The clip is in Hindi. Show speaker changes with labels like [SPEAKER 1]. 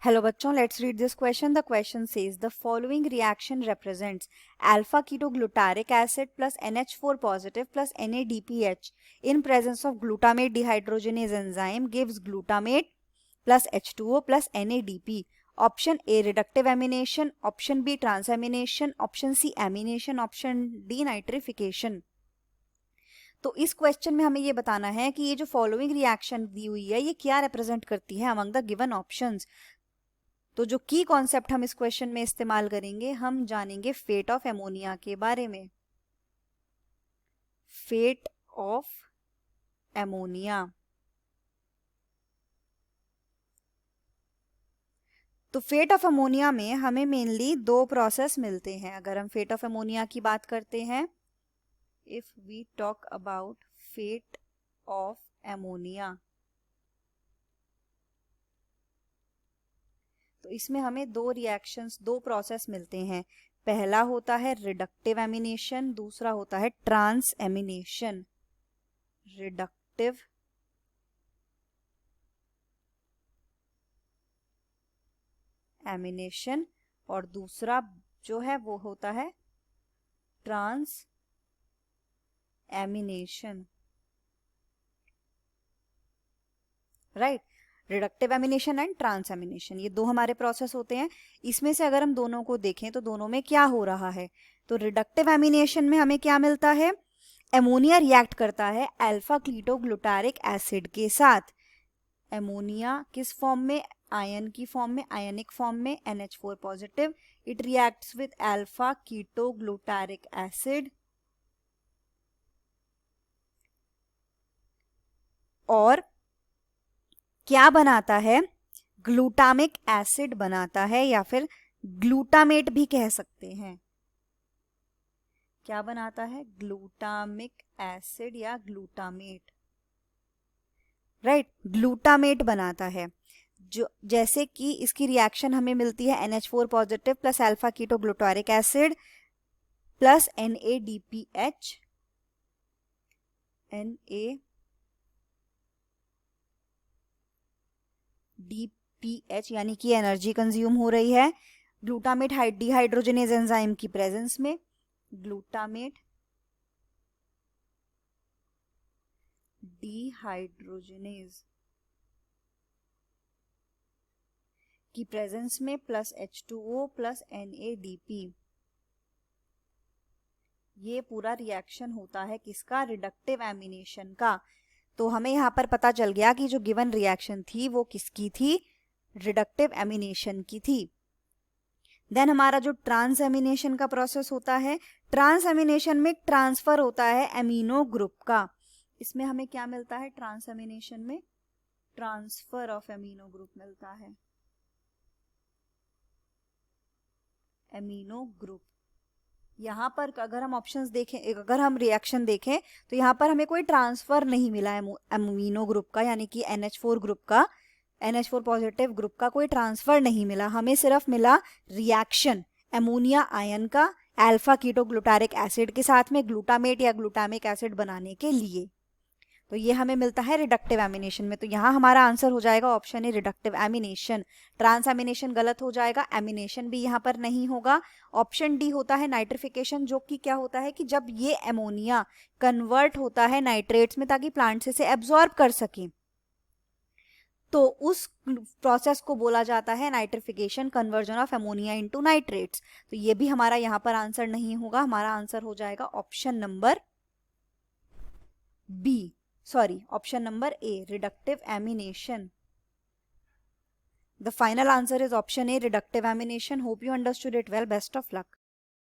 [SPEAKER 1] Hello बच्चों, let's read this question. The question says the following reaction represents alpha ketoglutaric acid plus NH4 positive plus NADPH in presence of glutamate dehydrogenase enzyme gives glutamate plus H2O plus NADP. Option A reductive amination, option B transamination, option C amination, option D nitrification. तो इस क्वेश्चन में हमें ये बताना है कि ये जो फॉलोइंग रिएक्शन दी हुई है ये क्या रिप्रेजेंट करती है अमंग द गिवन ऑप्शंस. तो जो की कॉन्सेप्ट हम इस क्वेश्चन में इस्तेमाल करेंगे, हम जानेंगे फेट ऑफ एमोनिया के बारे में. Fate of ammonia. तो फेट ऑफ अमोनिया में हमें मेनली दो प्रोसेस मिलते हैं. अगर हम फेट ऑफ अमोनिया की बात करते हैं, if we talk about fate of ammonia, तो इसमें हमें दो रिएक्शंस, दो प्रोसेस मिलते हैं. पहला होता है रिडक्टिव एमिनेशन, दूसरा होता है ट्रांस एमिनेशन. रिडक्टिव एमिनेशन और दूसरा जो है वो होता है transamination. Right. Reductive amination and transamination, ये दो हमारे प्रोसेस होते हैं. इसमें से अगर हम दोनों को देखें तो दोनों में क्या हो रहा है, तो रिडक्टिव एमिनेशन में हमें क्या मिलता है, एमोनिया रिएक्ट करता है अल्फा कीटोग्लूटारिक एसिड के साथ. एमोनिया किस फॉर्म में, आयन की फॉर्म में, आयनिक फॉर्म में, NH4 positive. It reacts with alpha ketoglutaric acid और क्या बनाता है, ग्लूटामिक एसिड बनाता है, या फिर ग्लूटामेट भी कह सकते हैं. क्या बनाता है, ग्लूटामिक एसिड या ग्लूटामेट. राइट. ग्लूटामेट बनाता है. जो जैसे कि इसकी रिएक्शन हमें मिलती है NH4 positive plus alpha ketoglutaric acid plus NADPH, NADPH यानी कि एनर्जी कंज्यूम हो रही है ग्लूटामेट डिहाइड्रोजनेज एंजाइम की प्रेजेंस में. ग्लूटामेट डिहाइड्रोजनेज की प्रेजेंस में प्लस H2O प्लस NADP. ये पूरा रिएक्शन होता है किसका, रिडक्टिव एमिनेशन का. तो हमें यहाँ पर पता चल गया कि जो गिवन रिएक्शन थी वो किसकी थी, रिडक्टिव एमिनेशन की थी. देन हमारा जो ट्रांस एमिनेशन का प्रोसेस होता है, ट्रांस एमिनेशन में ट्रांसफर होता है एमिनो ग्रुप का. इसमें हमें क्या मिलता है, ट्रांस एमिनेशन में ट्रांसफर ऑफ एमिनो ग्रुप मिलता है. Amino group. यहाँ पर अगर हम ऑप्शंस देखें, अगर हम रिएक्शन देखें तो यहाँ पर हमें कोई ट्रांसफर नहीं मिला एमिनो ग्रुप का, यानी कि NH4 ग्रुप का, NH4 पॉजिटिव ग्रुप का कोई ट्रांसफर नहीं मिला. हमें सिर्फ मिला रिएक्शन एमोनिया आयन का अल्फा कीटोग्लूटारिक एसिड के साथ में ग्लूटामेट या ग्लूटामिक एसिड बनाने के लिए. तो ये हमें मिलता है रिडक्टिव एमिनेशन में. तो यहाँ हमारा आंसर हो जाएगा option A reductive amination. Transamination गलत हो जाएगा, एमिनेशन भी यहाँ पर नहीं होगा. ऑप्शन डी होता है नाइट्रिफिकेशन, जो कि क्या होता है कि जब ये एमोनिया कन्वर्ट होता है नाइट्रेट्स में ताकि प्लांट से इसे एब्जॉर्ब कर सके, तो उस प्रोसेस को बोला जाता है nitrification, conversion of ammonia into nitrates. तो ये भी हमारा यहाँ पर आंसर नहीं होगा. हमारा आंसर हो जाएगा option number B, option number A, reductive amination. The final answer is option A, reductive amination. Hope you understood it well. Best of luck.